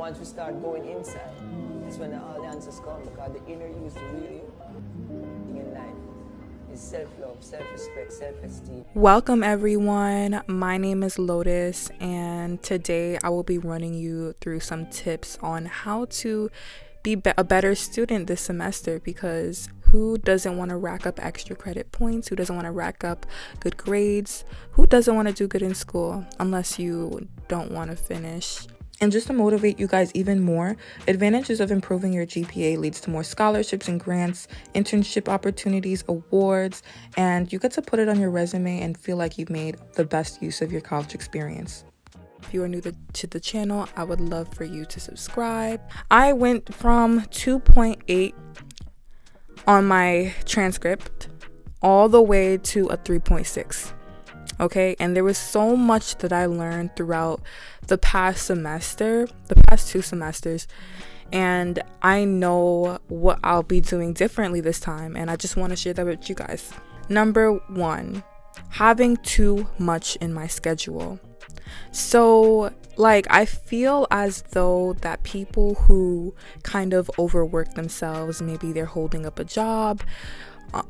once we start going inside, that's when all the answers come, because the inner you is the real you. In life is self-love, self-respect, self-esteem. Welcome everyone, my name is Lotus, and today I will be running you through some tips on how to be a better student this semester, because who doesn't want to rack up extra credit points? Who doesn't want to rack up good grades? Who doesn't want to do good in school unless you don't want to finish? And just to motivate you guys even more, advantages of improving your GPA leads to more scholarships and grants, internship opportunities, awards, and you get to put it on your resume and feel like you've made the best use of your college experience. If you are new to the channel, I would love for you to subscribe. I went from 2.8 on my transcript all the way to a 3.6. Okay, and there was so much that I learned throughout the past two semesters, and I know what I'll be doing differently this time, and I just want to share that with you guys. Number 1, having too much in my schedule. So I feel as though that people who kind of overwork themselves, maybe they're holding up a job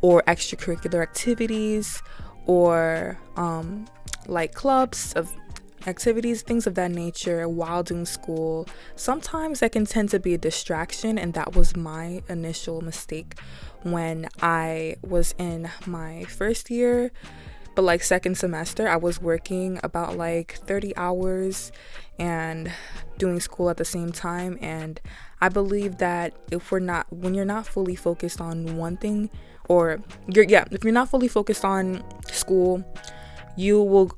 or extracurricular activities, or clubs of activities, things of that nature while doing school. Sometimes that can tend to be a distraction, and that was my initial mistake when I was in my first year. But second semester, I was working about 30 hours and doing school at the same time. And I believe that when you're not fully focused on one thing, if you're not fully focused on school, you will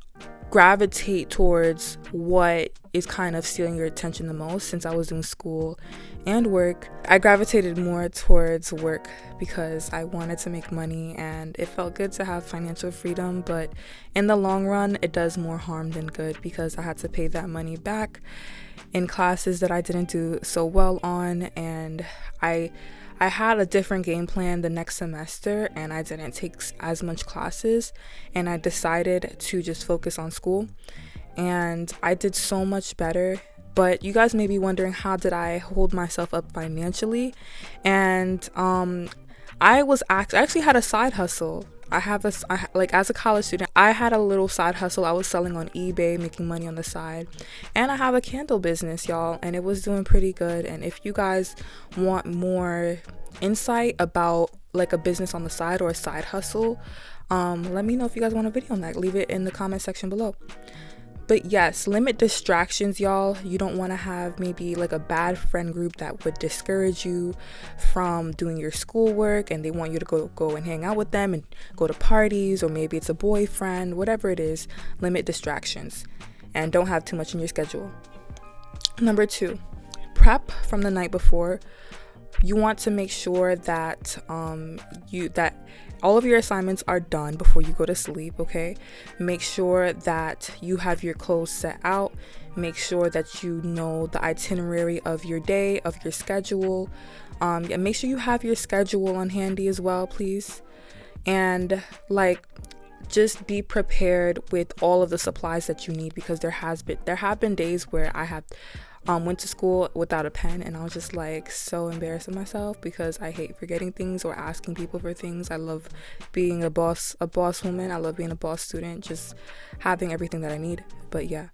gravitate towards what is kind of stealing your attention the most. Since I was doing school and work, I gravitated more towards work because I wanted to make money and it felt good to have financial freedom. But in the long run, it does more harm than good, because I had to pay that money back in classes that I didn't do so well on, and I had a different game plan the next semester, and I didn't take as much classes, and I decided to just focus on school, and I did so much better. But you guys may be wondering, how did I hold myself up financially? And I actually had a side hustle. As a college student, I had a little side hustle. I was selling on eBay, making money on the side, and I have a candle business, y'all, and it was doing pretty good. And if you guys want more insight about a business on the side or a side hustle, let me know if you guys want a video on that. Leave it in the comment section below. But yes, limit distractions, y'all. You don't want to have maybe a bad friend group that would discourage you from doing your schoolwork, and they want you to go and hang out with them and go to parties, or maybe it's a boyfriend, whatever it is. Limit distractions and don't have too much in your schedule. Number 2, prep from the night before. You want to make sure that all of your assignments are done before you go to sleep, okay? Make sure that you have your clothes set out. Make sure that you know the itinerary of your day, of your schedule. And make sure you have your schedule on handy as well, please. And just be prepared with all of the supplies that you need, because there have been days where I have went to school without a pen, and I was just so embarrassed of myself, because I hate forgetting things or asking people for things. I love being a boss woman. I love being a boss student, just having everything that I need. But yeah.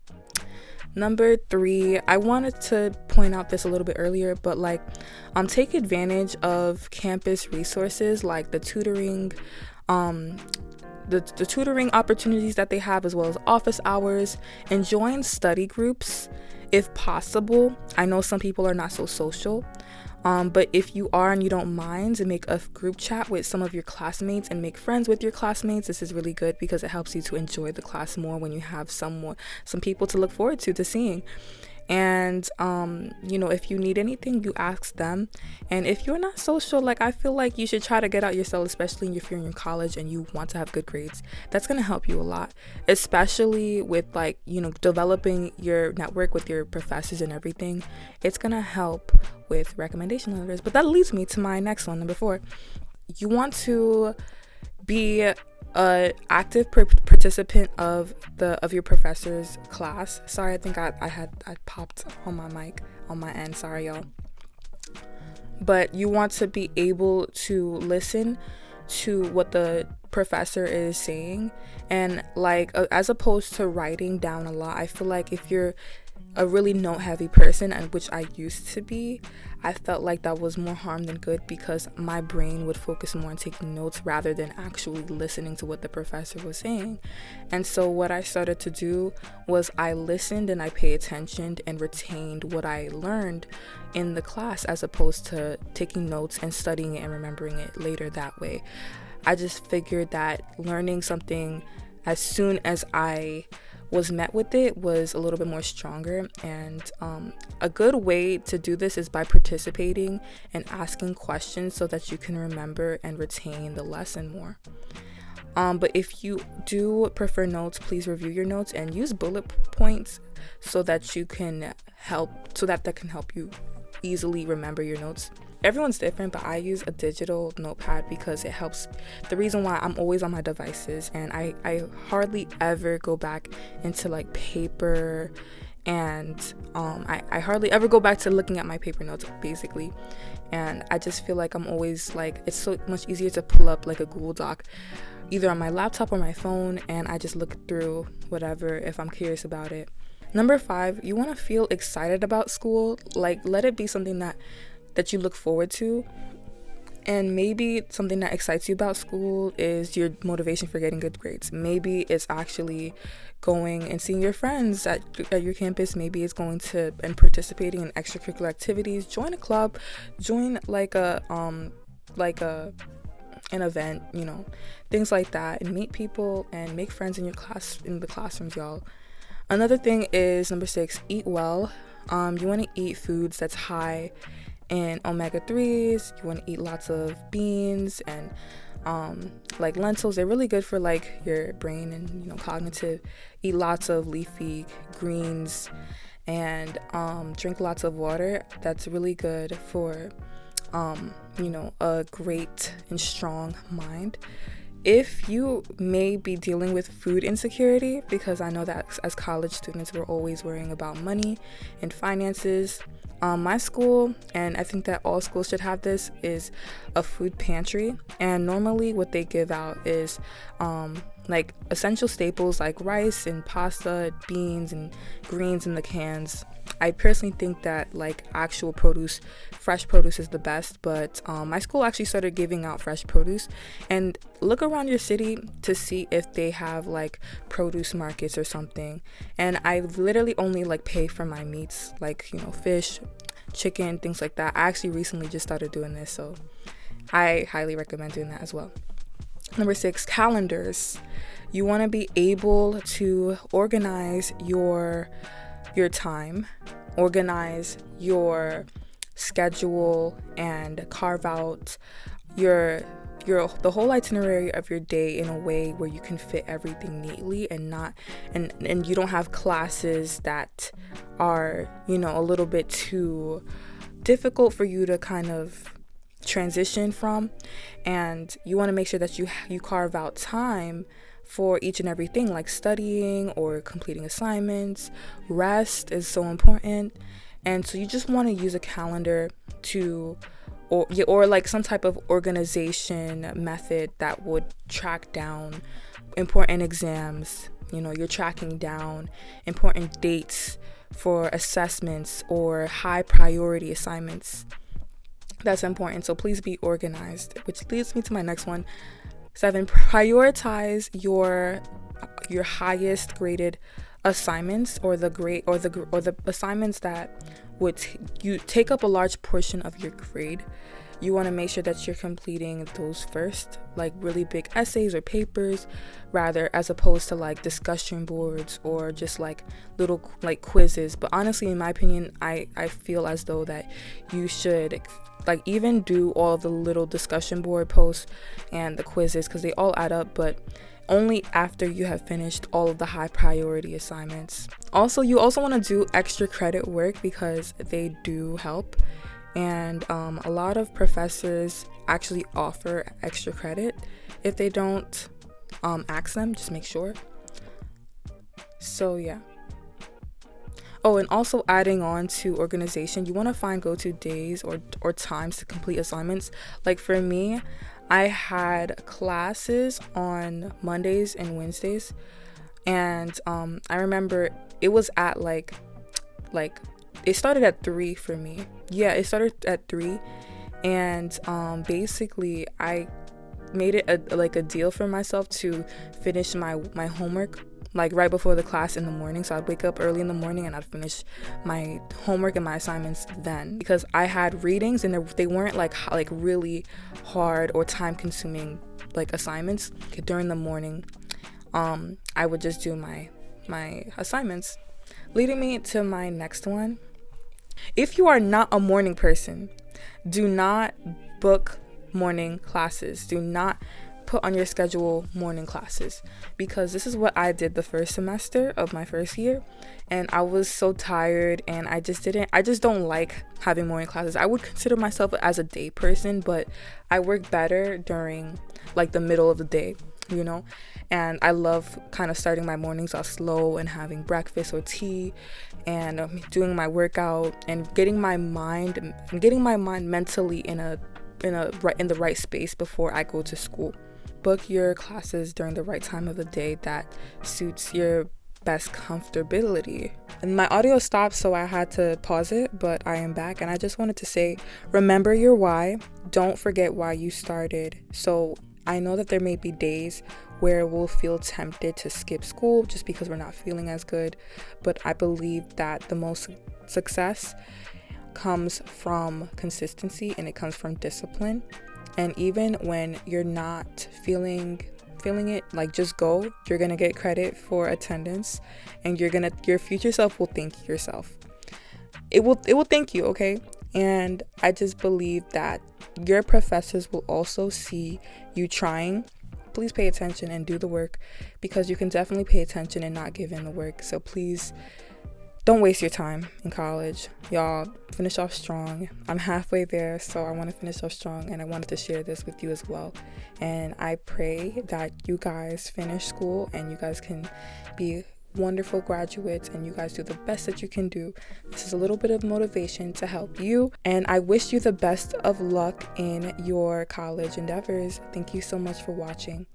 Number 3, I wanted to point out this a little bit earlier, but take advantage of campus resources like the tutoring, the tutoring opportunities that they have, as well as office hours, and join study groups if possible. I know some people are not so social, but if you are and you don't mind, to make a group chat with some of your classmates and make friends with your classmates. This is really good because it helps you to enjoy the class more when you have some people to look forward to seeing. And if you need anything, you ask them. And if you're not social, I feel like you should try to get out yourself, especially if you're in college and you want to have good grades. That's going to help you a lot, especially with developing your network with your professors and everything. It's going to help with recommendation letters. But that leads me to my next one, number 4. You want to be a active participant of your professor's class. Sorry, I think I popped on my mic. on my end, sorry y'all. But you want to be able to listen to what the professor is saying, and like as opposed to writing down a lot. I feel like if you're a really note heavy person, and which I used to be, I felt like that was more harm than good, because my brain would focus more on taking notes rather than actually listening to what the professor was saying. And so what I started to do was I listened and I paid attention and retained what I learned in the class, as opposed to taking notes and studying it and remembering it later that way. I just figured that learning something as soon as I was met with it was a little bit more stronger. And a good way to do this is by participating and asking questions so that you can remember and retain the lesson more. But if you do prefer notes, please review your notes and use bullet points so that you can that can help you easily remember your notes. Everyone's different, but I use a digital notepad because it helps. The reason why I'm always on my devices, and I hardly ever go back into like paper, and I hardly ever go back to looking at my paper notes basically. And I just feel like I'm always like, it's so much easier to pull up like a Google Doc either on my laptop or my phone, and I just look through whatever if I'm curious about it. Number 5, you want to feel excited about school. Like, let it be something that you look forward to. And maybe something that excites you about school is your motivation for getting good grades. Maybe it's actually going and seeing your friends at your campus. Maybe it's going to and participating in extracurricular activities. Join a club, join an event, things like that, and meet people and make friends in the classrooms, y'all. Another thing is number 6, eat well. You want to eat foods that's high in omega-3s. You want to eat lots of beans and like lentils. They're really good for like your brain and cognitive. Eat lots of leafy greens and drink lots of water. That's really good for a great and strong mind. If you may be dealing with food insecurity, because I know that as college students we're always worrying about money and finances, my school, and I think that all schools should have this, is a food pantry. And normally what they give out is like essential staples like rice and pasta, beans and greens in the cans. I personally think that like actual produce, fresh produce is the best, but my school actually started giving out fresh produce. And look around your city to see if they have like produce markets or something. And I literally only like pay for my meats, like fish, chicken, things like that. I actually recently just started doing this, so I highly recommend doing that as well. Number 6, calendars. You want to be able to organize your time, organize your schedule, and carve out the whole itinerary of your day in a way where you can fit everything neatly and you don't have classes that are a little bit too difficult for you to kind of transition from. And you want to make sure that you carve out time for each and everything, like studying or completing assignments. Rest is so important. And so you just want to use a calendar or like some type of organization method that would track down important exams. You're tracking down important dates for assessments or high priority assignments. That's important. So please be organized, which leads me to my next one. 7, prioritize your highest graded assignments, or the assignments that would you take up a large portion of your grade. You want to make sure that you're completing those first, like really big essays or papers, rather, as opposed to like discussion boards or just like little like quizzes. But honestly, in my opinion, I feel as though that you should like even do all the little discussion board posts and the quizzes, because they all add up, but only after you have finished all of the high priority assignments. Also, you also want to do extra credit work because they do help. And a lot of professors actually offer extra credit. If they don't, ask them, just make sure. So yeah. Oh, and also adding on to organization, you want to find go-to days or times to complete assignments. Like for me, I had classes on Mondays and Wednesdays, and I remember it was at like it started at 3 for me. Yeah, it started at 3, and basically I made it a deal for myself to finish my homework like right before the class in the morning. So I'd wake up early in the morning and I'd finish my homework and my assignments then, because I had readings and they weren't like really hard or time consuming like assignments. During the morning I would just do my assignments, leading me to my next one. If you are not a morning person, do not book morning classes. Do not put on your schedule morning classes, because this is what I did the first semester of my first year, and I was so tired, and I just don't like having morning classes. I would consider myself as a day person, but I work better during like the middle of the day, you know. And I love kind of starting my mornings off slow and having breakfast or tea and doing my workout and getting my mind mentally in the right space before I go to school. Book your classes during the right time of the day that suits your best comfortability. And my audio stopped, so I had to pause it, but I am back, and I just wanted to say, remember your why. Don't forget why you started. So I know that there may be days where we'll feel tempted to skip school just because we're not feeling as good, but I believe that the most success comes from consistency, and it comes from discipline. And even when you're not feeling it, like, just go. You're gonna get credit for attendance, and your future self will thank yourself. It will thank you, okay? And I just believe that your professors will also see you trying. Please pay attention and do the work, because you can definitely pay attention and not give in the work. So please don't waste your time in college. Y'all, finish off strong. I'm halfway there, so I want to finish off strong, and I wanted to share this with you as well. And I pray that you guys finish school and you guys can be wonderful graduates, and you guys do the best that you can do. This is a little bit of motivation to help you, and I wish you the best of luck in your college endeavors. Thank you so much for watching.